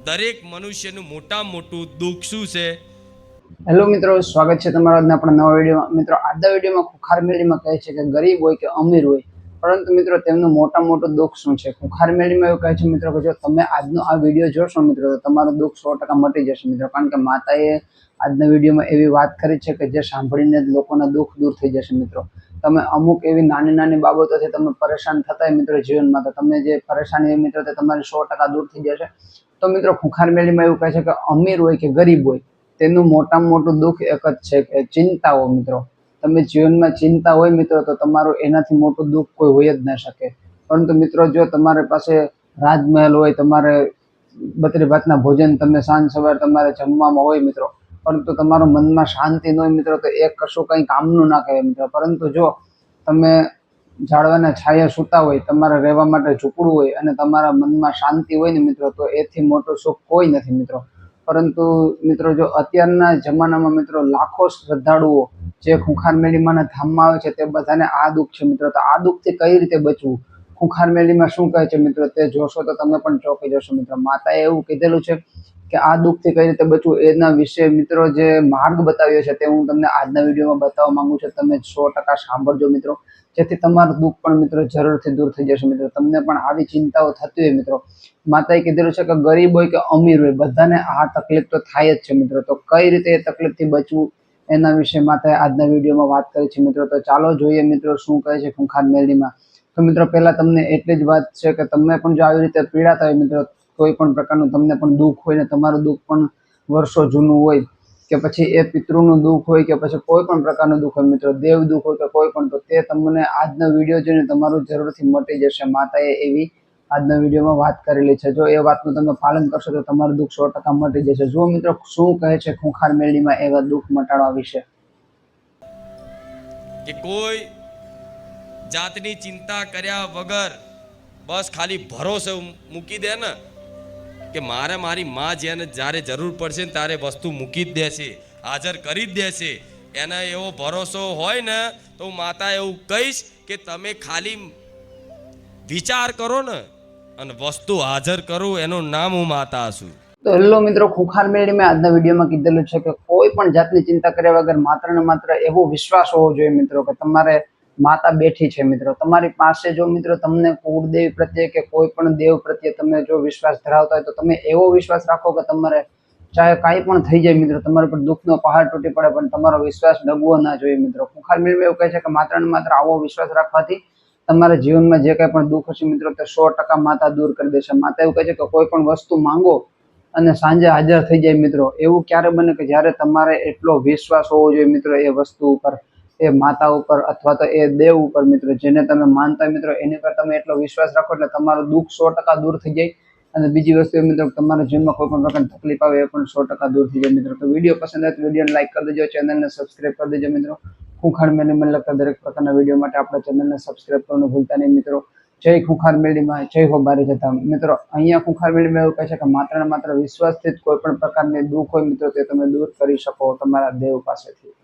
દરેક મનુષ્યનું મોટામાં મોટું દુઃખ શું છે? હેલો મિત્રો, સ્વાગત છે તમારા આજના આપણા નવા વિડીયોમાં. મિત્રો, આજના વિડીયોમાં ખુખાર મેળીમાં કહે છે કે ગરીબ હોય કે અમીર હોય, પરંતુ મિત્રો તેમનું મોટામાં મોટું દુઃખ શું છે. ખુખાર મેળીમાં એવું કહે છે મિત્રો કે જો તમે આજનો આ વિડીયો જોશો મિત્રો તો તમારું દુઃખ 100% મટી જશે મિત્રો. કારણ કે માતાએ આજના વિડીયોમાં એવી વાત કરી છે કે જે સાંભળીને જ લોકોના દુઃખ દૂર થઈ જશે મિત્રો. તમે અમુક એવી નાની નાની બાબતોથી તમે પરેશાન થતા મિત્રો જીવનમાં, તો તમે જે પરેશાની મિત્રો તે તમારી 100% દૂર થઈ જશે. તો મિત્રો, ખુખાર મેળીમાં એવું કહે છે કે અમીર હોય કે ગરીબ હોય, તેનું મોટામાં મોટું દુઃખ એક જ છે કે ચિંતાઓ મિત્રો. તમે જીવનમાં ચિંતા હોય મિત્રો તો તમારું એનાથી મોટું દુઃખ કોઈ હોય જ ના શકે. પરંતુ મિત્રો, જો તમારી પાસે રાજમહેલ હોય, તમારે બત્રી ભાતના ભોજન તમે સાંજ સવાર તમારે જમવામાં હોય મિત્રો, પરંતુ તમારા મનમાં શાંતિ ન હોય મિત્રો, તો એ કશું કંઈ કામનું ના કહેવાય મિત્રો. પરંતુ જો તમે ઝાડવાના છાયા સૂતા હોય, તમારે રહેવા માટે ઝૂંપડું હોય અને તમારા મનમાં શાંતિ હોય ને મિત્રો, તો એથી મોટું સુખ કોઈ નથી મિત્રો. પરંતુ મિત્રો, જો અત્યારના જમાનામાં મિત્રો લાખો શ્રદ્ધાળુઓ જે ખુખાર મેળીમાંના ધામમાં આવે છે, તે બધાને આ દુઃખ છે મિત્રો. તો આ દુઃખથી કઈ રીતે બચવું, ખુખાર મેળીમાં શું કહે છે મિત્રો, તે જોશો તો તમે પણ ચોંકી જશો મિત્રો. માતાએ એવું કીધેલું છે કે આ દુઃખથી કઈ રીતે બચવું એના વિશે મિત્રો જે માર્ગ બતાવ્યો છે તે હું તમને આજના વિડીયોમાં બતાવવા માંગુ છું. તમે 100% સાંભળજો મિત્રો, જેથી તમારું દુઃખ પણ મિત્રો જરૂરથી દૂર થઈ જશે મિત્રો. તમને પણ આવી ચિંતાઓ થતી હોય મિત્રો, માતાએ કીધેલું છે કે ગરીબ હોય કે અમીર હોય, બધાને આ તકલીફ તો થાય જ છે મિત્રો. તો કઈ રીતે એ તકલીફથી બચવું એના વિશે માતાએ આજના વિડીયોમાં વાત કરી છે મિત્રો. તો ચાલો જોઈએ મિત્રો શું કહે છે ખુખાર મેળીમાં. તો મિત્રો, પહેલા તમને એટલી જ વાત છે કે તમે પણ જો આવી રીતે પીડાતા હોય મિત્રો, કોઈ પણ પ્રકારનું તમને પણ દુઃખ હોય ને તમારું દુઃખ પણ વર્ષો જૂનું હોય, કે પછી એ પિતૃનું દુઃખ હોય, કે પછી કોઈ પણ પ્રકારનું દુઃખ હોય મિત્રો, દેવ દુઃખ હોય કે કોઈ પણ, તો તે તમને આજનો વિડીયો જોઈને તમારું જરૂરથી મટી જશે. માતાએ એવી આજના વિડીયોમાં વાત કરેલી છે. જો એ વાતનું તમે પાલન કરશો તો તમારું દુઃખ 100% મટી જશે. જો મિત્રો, શું કહે છે ખુખાર મેળીમાં એવા દુઃખ મટાડવા વિશે. કે કોઈ જાતની ચિંતા કર્યા વગર બસ ખાલી ભરોસે મૂકી દે ને કે મારી માં જેને જ્યારે જરૂર પડશે ને ત્યારે વસ્તુ મૂકી જ દેશે, હાજર કરી જ દેશે. એને એવો ભરોસો હોય ને તો હું માતા એવું કહીશ કે તમે ખાલી વિચાર કરો ને અને વસ્તુ હાજર કરો, એનું નામ હું માતા છું. તો હેલો મિત્રો, ખુખાર મેળીમાં આજના વિડીયોમાં કીધેલું છે કે કોઈ પણ જાતની ચિંતા કર્યા વગર માત્ર ને માત્ર એવો વિશ્વાસ હોવો જોઈએ મિત્રો કે તમારે માતા બેઠી છે મિત્રો તમારી પાસે. જો મિત્રો તમને કુળદેવી પ્રત્યે કે કોઈ પણ દેવ પ્રત્યે તમે જો વિશ્વાસ ધરાવતા હોય તો તમે એવો વિશ્વાસ રાખો કે તમારે ચાહે કાંઈ પણ થઈ જાય મિત્રો, તમારા પર દુઃખનો પહાડ તૂટી પડે પણ તમારો વિશ્વાસ ડગવો ના જોઈએ મિત્રો. ખુખાર મેળીમાં એવું કહે છે કે માત્ર ને માત્ર આવો વિશ્વાસ રાખવાથી તમારા જીવનમાં જે કાંઈ પણ દુઃખ હશે મિત્રો તે 100% માતા દૂર કરી દેશે. માતા એવું કહે છે કે કોઈ પણ વસ્તુ માંગો અને સાંજે હાજર થઈ જાય મિત્રો. એવું ક્યારે બને કે જ્યારે તમારે એટલો વિશ્વાસ હોવો જોઈએ મિત્રો એ વસ્તુ ઉપર, એ માતા ઉપર અથવા તો એ દેવ ઉપર મિત્રો, જેને તમે માનતા મિત્રો એની પર તમે એટલો વિશ્વાસ રાખો એટલે તમારું દુઃખ 100% દૂર થઈ જાય. અને બીજી વસ્તુ એ મિત્રો, તમારા જીવનમાં કોઈ પણ પ્રકારની તકલીફ આવે એ પણ 100% દૂર થઈ જાય મિત્રો. તો વિડીયો પસંદ આવે તો વિડીયોને લાઈક કરી દેજો, ચેનલને સબસ્ક્રાઈબ કરી દેજો મિત્રો. ખુખાર મેળીમાં લગતા દરેક પ્રકારના વિડીયો માટે આપણા ચેનલને સબસ્ક્રાઈબ કરવાનું ભૂલતા નહીં મિત્રો. જય ખુખાર મેળીમાં, જય હો બારી જતા મિત્રો. અહીંયા ખુખાર મેળીમાં એવું કહે છે કે માત્ર ને માત્ર વિશ્વાસથી જ કોઈ પણ પ્રકારની દુઃખ હોય મિત્રો તે તમે દૂર કરી શકો તમારા દેવ પાસેથી.